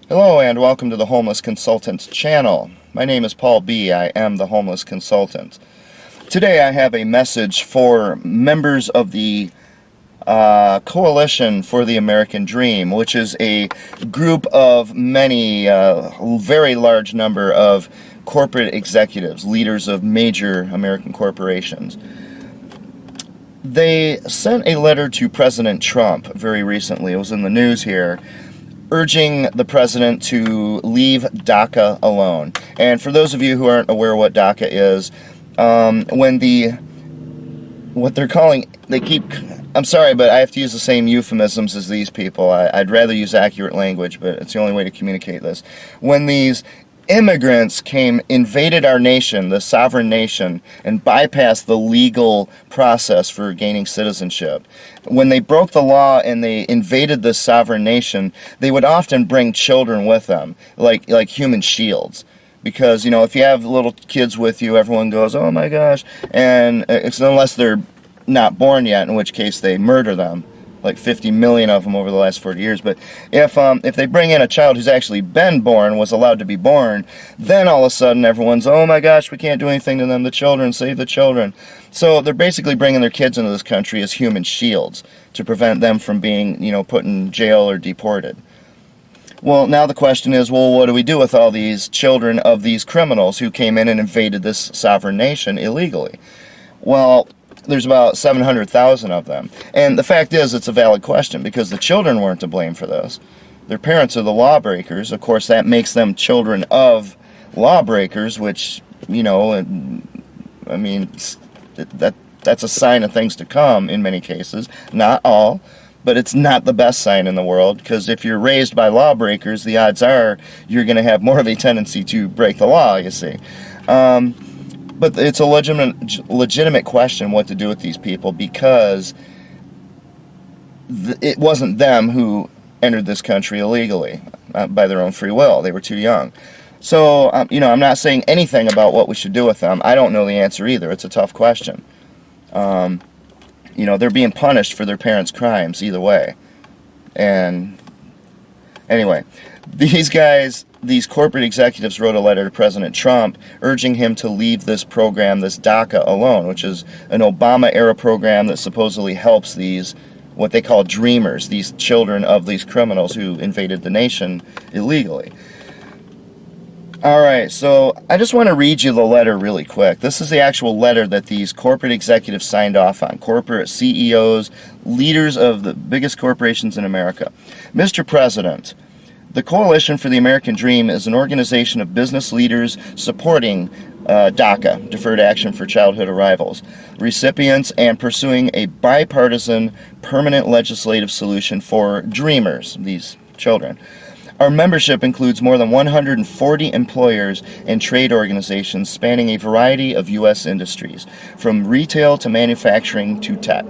Hello and welcome to the Homeless Consultant channel. My name is Paul B. I am the Homeless Consultant. Today I have a message for members of the Coalition for the American Dream, which is a group of many, very large number of corporate executives, leaders of major American corporations. They sent a letter to President Trump very recently. It was in the news here, urging the president to leave DACA alone. And for those of you who aren't aware what DACA is, what they're calling, I'm sorry, but I have to use the same euphemisms as these people. I'd rather use accurate language, but it's the only way to communicate this. When these immigrants invaded our nation, the sovereign nation, and bypassed the legal process for gaining citizenship. When they broke the law and they invaded the sovereign nation, they would often bring children with them, like human shields. Because, you know, if you have little kids with you, everyone goes, oh my gosh, and it's unless they're not born yet, in which case they murder them. Like 50 million of them over the last 40 years. But if they bring in a child who's actually been born, was allowed to be born, then all of a sudden everyone's, oh my gosh, we can't do anything to them, the children, save the children. So they're basically bringing their kids into this country as human shields to prevent them from being, you know, put in jail or deported. Well, now the question is, well, what do we do with all these children of these criminals who came in and invaded this sovereign nation illegally? Well, there's about 700,000 of them. And the fact is, it's a valid question because the children weren't to blame for this. Their parents are the lawbreakers. Of course, that makes them children of lawbreakers, which, you know, I mean, that's a sign of things to come in many cases. Not all, but it's not the best sign in the world, because if you're raised by lawbreakers, the odds are you're going to have more of a tendency to break the law, you see. But it's a legitimate question what to do with these people, because it wasn't them who entered this country illegally by their own free will. They were too young. So, you know, I'm not saying anything about what we should do with them. I don't know the answer either. It's a tough question. You know, they're being punished for their parents' crimes either way. And anyway, these corporate executives wrote a letter to President Trump urging him to leave this program, this DACA, alone, which is an Obama-era program that supposedly helps these, what they call dreamers, these children of these criminals who invaded the nation illegally. Alright, so I just want to read you the letter really quick. This is the actual letter that these corporate executives signed off on. Corporate CEOs, leaders of the biggest corporations in America. Mr. President, the Coalition for the American Dream is an organization of business leaders supporting DACA, Deferred Action for Childhood Arrivals, recipients, and pursuing a bipartisan permanent legislative solution for dreamers, these children. Our membership includes more than 140 employers and trade organizations spanning a variety of U.S. industries, from retail to manufacturing to tech,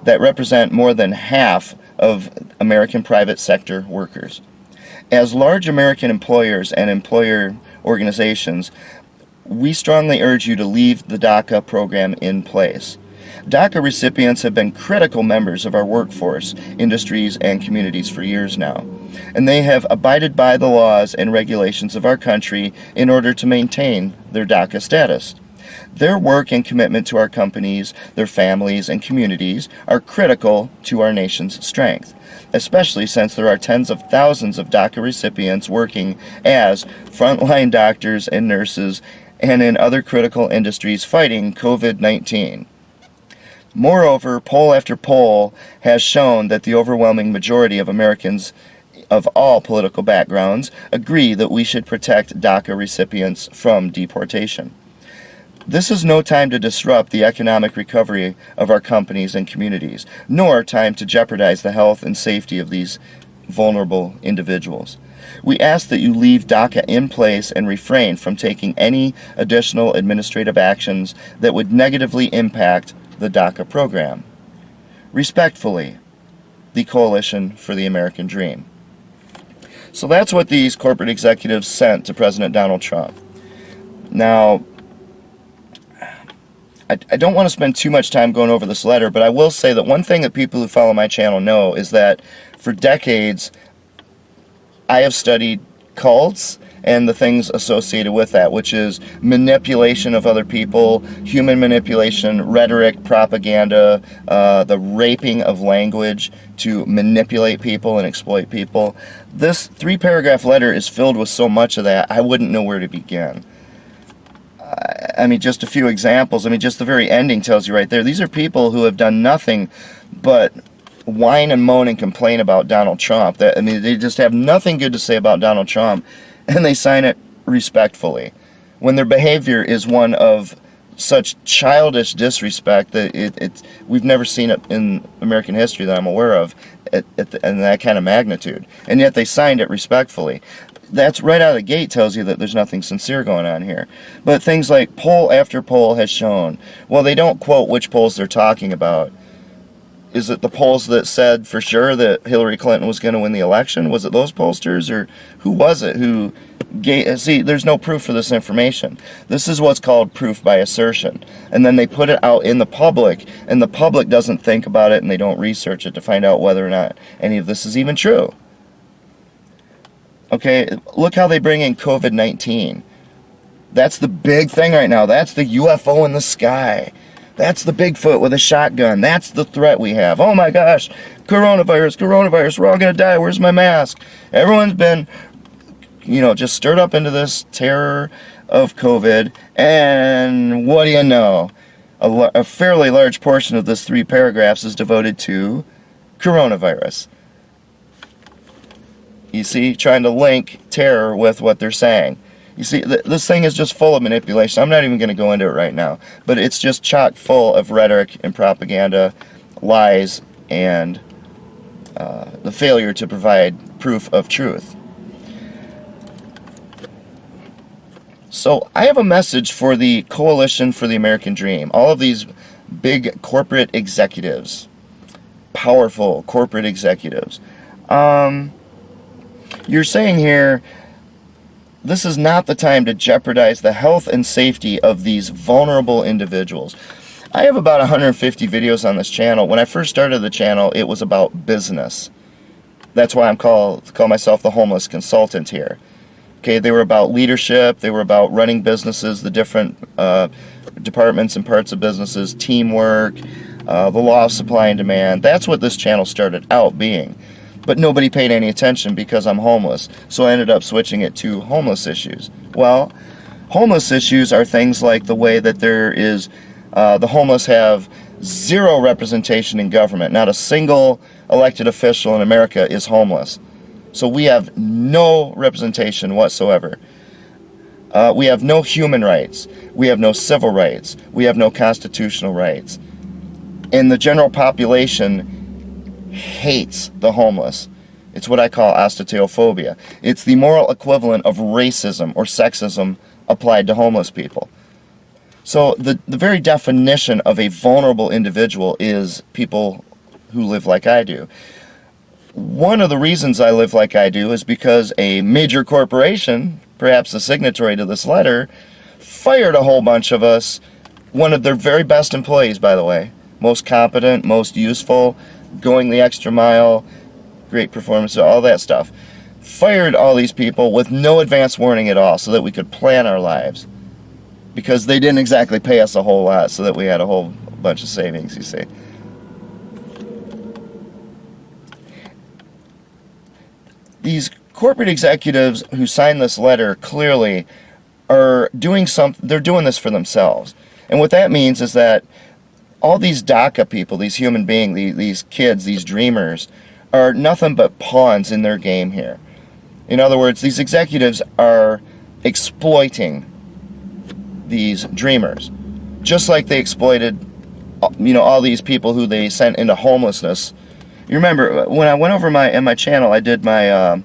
that represent more than half of American private sector workers. As large American employers and employer organizations, we strongly urge you to leave the DACA program in place. DACA recipients have been critical members of our workforce, industries, and communities for years now, and they have abided by the laws and regulations of our country in order to maintain their DACA status. Their work and commitment to our companies, their families, and communities are critical to our nation's strength, especially since there are tens of thousands of DACA recipients working as frontline doctors and nurses and in other critical industries fighting COVID-19. Moreover, poll after poll has shown that the overwhelming majority of Americans of all political backgrounds agree that we should protect DACA recipients from deportation. This is no time to disrupt the economic recovery of our companies and communities, nor time to jeopardize the health and safety of these vulnerable individuals. We ask that you leave DACA in place and refrain from taking any additional administrative actions that would negatively impact the DACA program. Respectfully, the Coalition for the American Dream. So that's what these corporate executives sent to President Donald Trump. Now, I don't want to spend too much time going over this letter, but I will say that one thing that people who follow my channel know is that for decades I have studied cults and the things associated with that, which is manipulation of other people, human manipulation, rhetoric, propaganda, the raping of language to manipulate people and exploit people. This 3-paragraph letter is filled with so much of that, I wouldn't know where to begin. I mean, just a few examples. I mean, just the very ending tells you right there. These are people who have done nothing but whine and moan and complain about Donald Trump. I mean, they just have nothing good to say about Donald Trump, and they sign it respectfully, when their behavior is one of such childish disrespect that we've never seen it in American history that I'm aware of in that kind of magnitude. And yet they signed it respectfully. That's right out of the gate tells you that there's nothing sincere going on here. But things like poll after poll has shown, well, they don't quote which polls they're talking about. Is it the polls that said for sure that Hillary Clinton was going to win the election? Was it those pollsters, or who was it who gave? See, there's no proof for this information. This is what's called proof by assertion. And then they put it out in the public, and the public doesn't think about it, and they don't research it to find out whether or not any of this is even true. Okay, look how they bring in COVID-19. That's the big thing right now. That's the UFO in the sky. That's the Bigfoot with a shotgun. That's the threat we have. Oh my gosh, coronavirus, we're all going to die. Where's my mask? Everyone's been, just stirred up into this terror of COVID. And what do you know? A fairly large portion of this 3 paragraphs is devoted to coronavirus. You see, trying to link terror with what they're saying. You see, this thing is just full of manipulation. I'm not even going to go into it right now. But it's just chock full of rhetoric and propaganda, lies, and the failure to provide proof of truth. So I have a message for the Coalition for the American Dream. All of these big corporate executives, powerful corporate executives. You're saying here, this is not the time to jeopardize the health and safety of these vulnerable individuals. I have about 150 videos on this channel. When I first started the channel, it was about business. That's why I'm call myself the homeless consultant here. Okay, they were about leadership, they were about running businesses, the different departments and parts of businesses, teamwork, the law of supply and demand. That's what this channel started out being. But nobody paid any attention because I'm homeless. So I ended up switching it to homeless issues. Well, homeless issues are things like the way that there is, the homeless have zero representation in government. Not a single elected official in America is homeless. So we have no representation whatsoever. We have no human rights. We have no civil rights. We have no constitutional rights. And the general population hates the homeless. It's what I call ostentatophobia. It's the moral equivalent of racism or sexism applied to homeless people. So the very definition of a vulnerable individual is people who live like I do. One of the reasons I live like I do is because a major corporation, perhaps a signatory to this letter, fired a whole bunch of us, one of their very best employees, by the way, most competent, most useful, going the extra mile, great performance, all that stuff. Fired all these people with no advance warning at all so that we could plan our lives. Because they didn't exactly pay us a whole lot so that we had a whole bunch of savings, you see. These corporate executives who signed this letter clearly are doing something, they're doing this for themselves. And what that means is that all these DACA people, these human beings, these kids, these dreamers, are nothing but pawns in their game here. In other words, these executives are exploiting these dreamers, just like they exploited, all these people who they sent into homelessness. You remember when I went over in my channel, I did my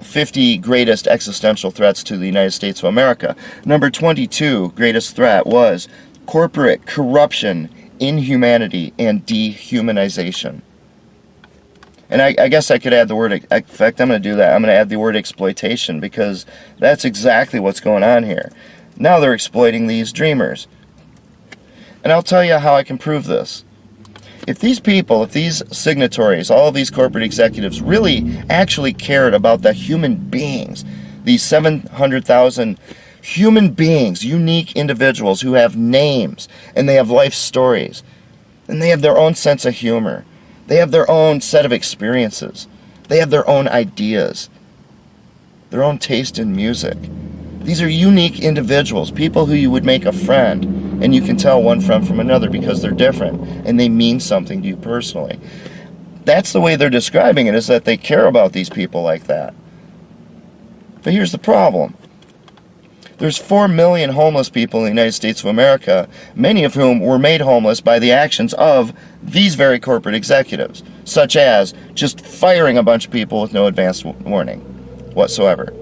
50 greatest existential threats to the United States of America. Number 22 greatest threat was corporate corruption, inhumanity, and dehumanization. And I guess I could add the word, in fact, I'm going to do that. I'm going to add the word exploitation, because that's exactly what's going on here. Now they're exploiting these dreamers. And I'll tell you how I can prove this. If these people, if these signatories, all of these corporate executives really actually cared about the human beings, these 700,000 human beings, unique individuals who have names and they have life stories, and they have their own sense of humor, they have their own set of experiences, they have their own ideas, their own taste in music. These are unique individuals, people who you would make a friend, and you can tell one friend from another because they're different and they mean something to you personally. That's the way they're describing it, is that they care about these people like that. But here's the problem. There's 4 million homeless people in the United States of America, many of whom were made homeless by the actions of these very corporate executives, such as just firing a bunch of people with no advance warning whatsoever.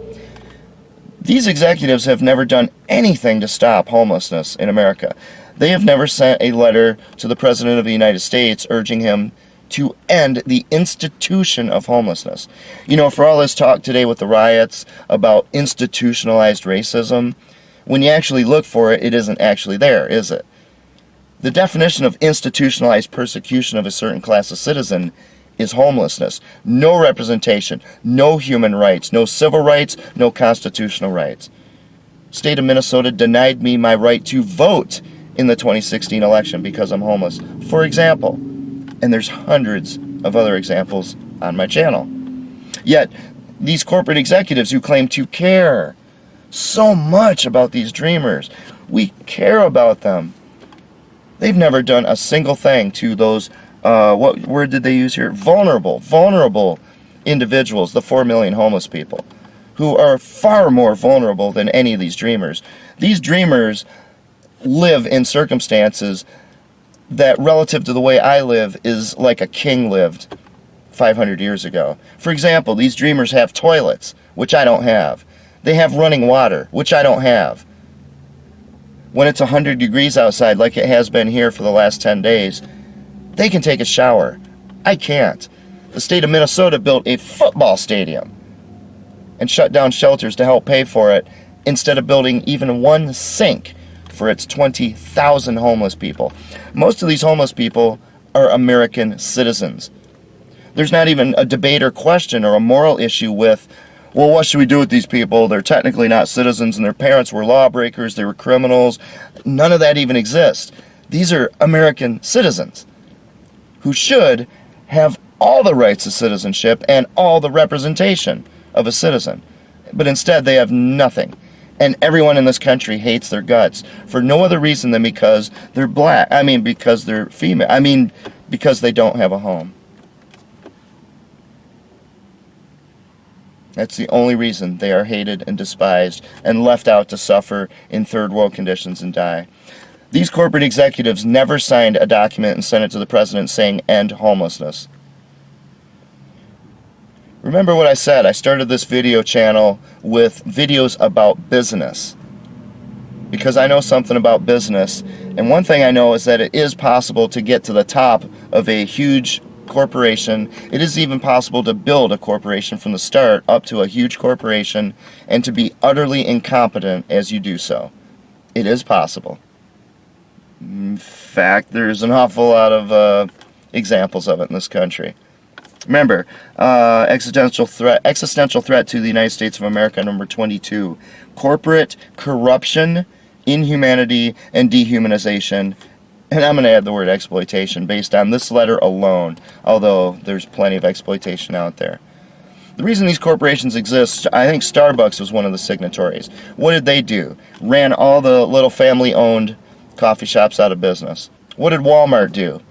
These executives have never done anything to stop homelessness in America. They have never sent a letter to the President of the United States urging him to end the institution of homelessness. You know, for all this talk today with the riots about institutionalized racism, when you actually look for it, it isn't actually there, is it? The definition of institutionalized persecution of a certain class of citizen is homelessness. No representation, no human rights, no civil rights, no constitutional rights. State of Minnesota denied me my right to vote in the 2016 election because I'm homeless, for example. And there's hundreds of other examples on my channel. Yet, these corporate executives who claim to care so much about these dreamers, we care about them. They've never done a single thing to those, what word did they use here? Vulnerable individuals, the 4 million homeless people, who are far more vulnerable than any of these dreamers. These dreamers live in circumstances that, relative to the way I live, is like a king lived 500 years ago. For example, these dreamers have toilets, which I don't have. They have running water, which I don't have. When it's 100 degrees outside, like it has been here for the last 10 days, they can take a shower. I can't. The state of Minnesota built a football stadium and shut down shelters to help pay for it, instead of building even one sink for its 20,000 homeless people. Most of these homeless people are American citizens. There's not even a debate or question or a moral issue with, well, what should we do with these people? They're technically not citizens and their parents were lawbreakers, they were criminals. None of that even exists. These are American citizens who should have all the rights of citizenship and all the representation of a citizen. But instead they have nothing. And everyone in this country hates their guts for no other reason than because they're black. Because they're female. Because they don't have a home. That's the only reason they are hated and despised and left out to suffer in third world conditions and die. These corporate executives never signed a document and sent it to the president saying, end homelessness. Remember what I said, I started this video channel with videos about business, because I know something about business, and one thing I know is that it is possible to get to the top of a huge corporation. It is even possible to build a corporation from the start up to a huge corporation and to be utterly incompetent as you do so. It is possible. In fact, there's an awful lot of examples of it in this country. Remember, existential threat to the United States of America, number 22. Corporate corruption, inhumanity, and dehumanization. And I'm going to add the word exploitation based on this letter alone, although there's plenty of exploitation out there. The reason these corporations exist, I think Starbucks was one of the signatories. What did they do? Ran all the little family-owned coffee shops out of business. What did Walmart do?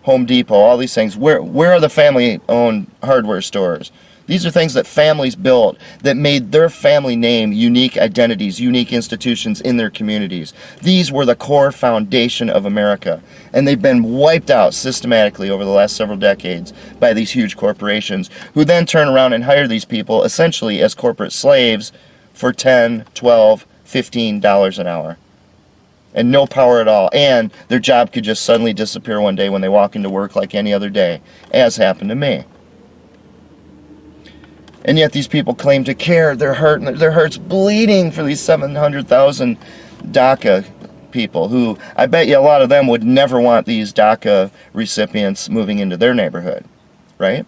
Home Depot, all these things. Where are the family-owned hardware stores? These are things that families built that made their family name unique identities, unique institutions in their communities. These were the core foundation of America, and they've been wiped out systematically over the last several decades by these huge corporations, who then turn around and hire these people essentially as corporate slaves for $10, $12, $15 an hour. And no power at all, and their job could just suddenly disappear one day when they walk into work like any other day, as happened to me. And yet these people claim to care. Their heart's bleeding for these 700,000 DACA people who, I bet you a lot of them would never want these DACA recipients moving into their neighborhood, right?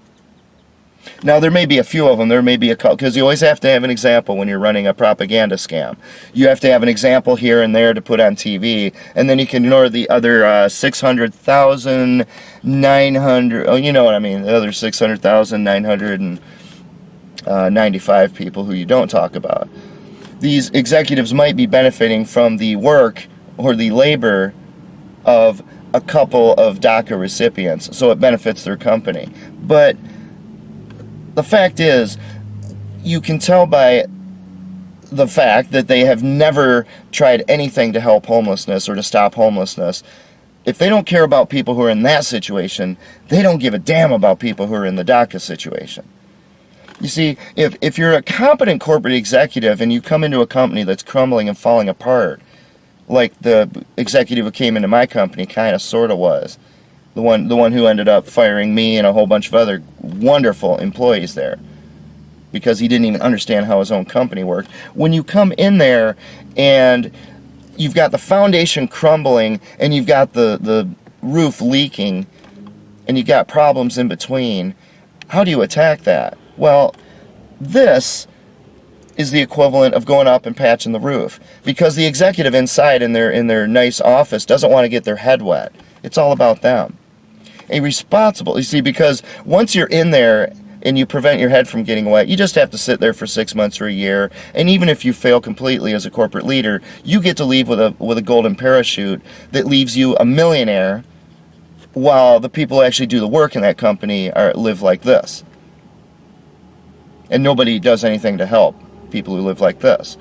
Now, there may be a few of them, there may be a couple, because you always have to have an example when you're running a propaganda scam. You have to have an example here and there to put on TV, and then you can ignore the other 600,900, oh, you know what I mean, the other 600,995 people who you don't talk about. These executives might be benefiting from the work or the labor of a couple of DACA recipients, so it benefits their company. But the fact is, you can tell by the fact that they have never tried anything to help homelessness or to stop homelessness. If they don't care about people who are in that situation, they don't give a damn about people who are in the DACA situation. You see, if you're a competent corporate executive and you come into a company that's crumbling and falling apart, like the executive who came into my company kind of sort of was, the one who ended up firing me and a whole bunch of other wonderful employees there because he didn't even understand how his own company worked. When you come in there and you've got the foundation crumbling and you've got the roof leaking and you've got problems in between, how do you attack that? Well, this is the equivalent of going up and patching the roof, because the executive inside in their nice office doesn't want to get their head wet. It's all about them. A responsible, you see, because once you're in there and you prevent your head from getting wet, you just have to sit there for 6 months or a year, and even if you fail completely as a corporate leader, you get to leave with a golden parachute that leaves you a millionaire, while the people who actually do the work in that company live like this. And nobody does anything to help people who live like this.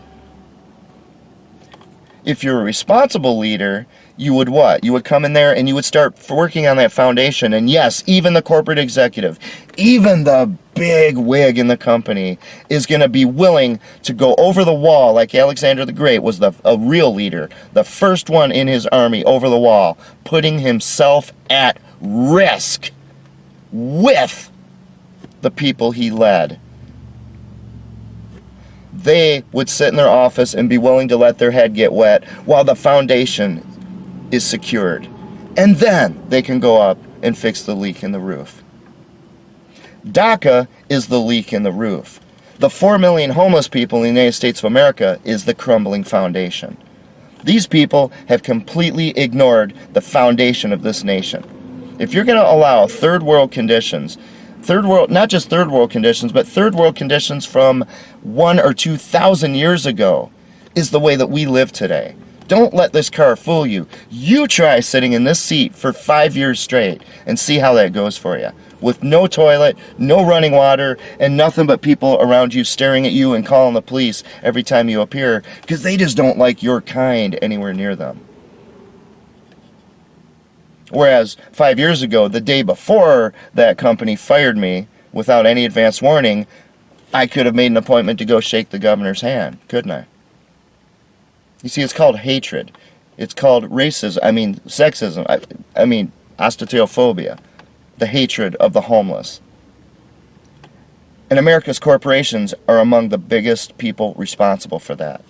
If you're a responsible leader, you would what? You would come in there and you would start working on that foundation. And yes, even the corporate executive, even the big wig in the company is going to be willing to go over the wall, like Alexander the Great was a real leader, the first one in his army over the wall, putting himself at risk with the people he led. They would sit in their office and be willing to let their head get wet while the foundation is secured. And then they can go up and fix the leak in the roof. DACA is the leak in the roof. The 4 million homeless people in the United States of America is the crumbling foundation. These people have completely ignored the foundation of this nation. If you're going to allow third world conditions, not just third world conditions, but third world conditions from 1,000 or 2,000 years ago is the way that we live today. Don't let this car fool you. You try sitting in this seat for 5 years straight and see how that goes for you. With no toilet, no running water, and nothing but people around you staring at you and calling the police every time you appear because they just don't like your kind anywhere near them. Whereas 5 years ago, the day before that company fired me without any advance warning, I could have made an appointment to go shake the governor's hand, couldn't I? You see, it's called hatred. It's called racism, sexism, ostetophobia, the hatred of the homeless. And America's corporations are among the biggest people responsible for that.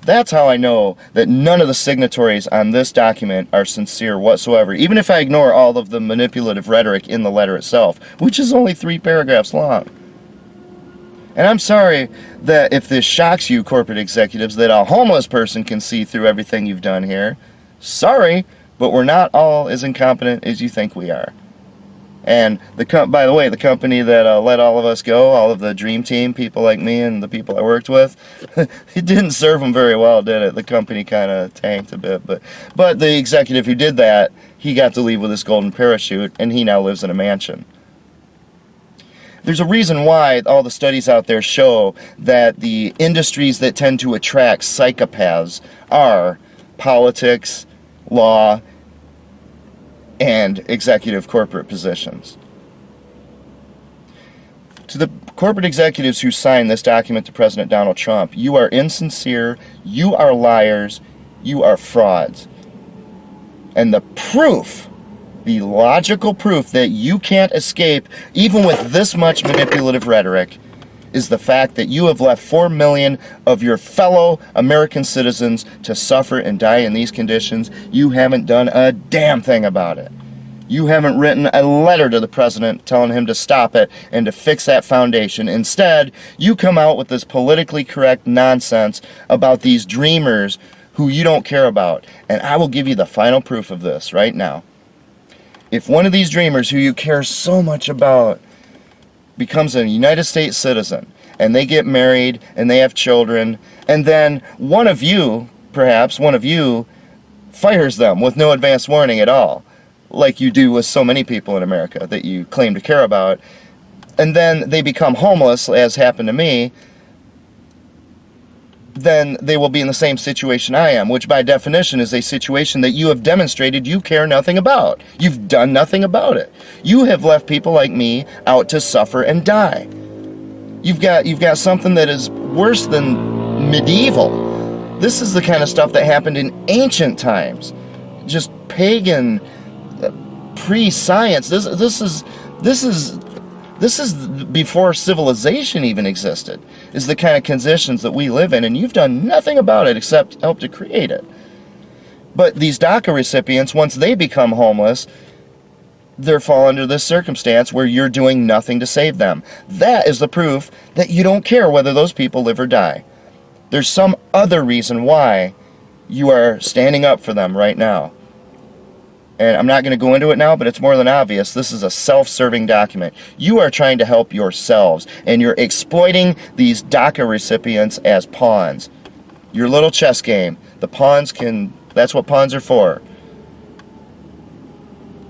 That's how I know that none of the signatories on this document are sincere whatsoever, even if I ignore all of the manipulative rhetoric in the letter itself, which is only 3 paragraphs long. And I'm sorry that if this shocks you, corporate executives, that a homeless person can see through everything you've done here. Sorry, but we're not all as incompetent as you think we are. And by the way, the company that let all of us go, all of the dream team, people like me and the people I worked with, it didn't serve them very well, did it? The company kind of tanked a bit. But the executive who did that, he got to leave with his golden parachute, and he now lives in a mansion. There's a reason why all the studies out there show that the industries that tend to attract psychopaths are politics, law, and executive corporate positions. To the corporate executives who signed this document to President Donald Trump, you are insincere, you are liars, you are frauds. And the proof, the logical proof that you can't escape, even with this much manipulative rhetoric, is the fact that you have left 4 million of your fellow American citizens to suffer and die in these conditions. You haven't done a damn thing about it. You haven't written a letter to the president telling him to stop it and to fix that foundation. Instead, you come out with this politically correct nonsense about these dreamers who you don't care about. And I will give you the final proof of this right now. If one of these dreamers who you care so much about becomes a United States citizen, and they get married, and they have children, and then one of you, perhaps one of you, fires them with no advance warning at all, like you do with so many people in America that you claim to care about, and then they become homeless, as happened to me, then they will be in the same situation I am, which by definition is a situation that you have demonstrated you care nothing about. You've done nothing about it. You have left people like me out to suffer and die. You've got something that is worse than medieval. This is the kind of stuff that happened in ancient times. Just pagan, pre-science. This is before civilization even existed, is the kind of conditions that we live in, and you've done nothing about it except help to create it. But these DACA recipients, once they become homeless, they fall under this circumstance where you're doing nothing to save them. That is the proof that you don't care whether those people live or die. There's some other reason why you are standing up for them right now. And I'm not going to go into it now, but it's more than obvious. This is a self-serving document. You are trying to help yourselves, and you're exploiting these DACA recipients as pawns. Your little chess game. The pawns that's what pawns are for.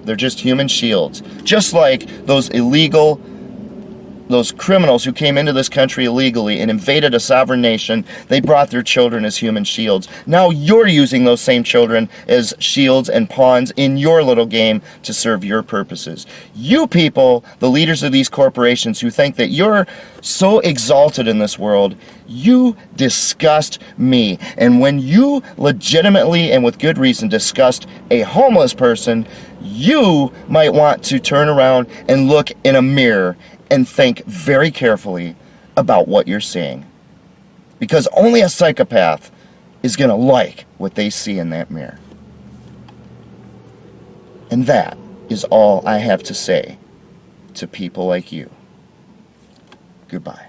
They're just human shields. Just like those criminals who came into this country illegally and invaded a sovereign nation, they brought their children as human shields. Now you're using those same children as shields and pawns in your little game to serve your purposes. You people, the leaders of these corporations who think that you're so exalted in this world, you disgust me. And when you legitimately and with good reason disgust a homeless person, you might want to turn around and look in a mirror and think very carefully about what you're seeing. Because only a psychopath is going to like what they see in that mirror. And that is all I have to say to people like you. Goodbye.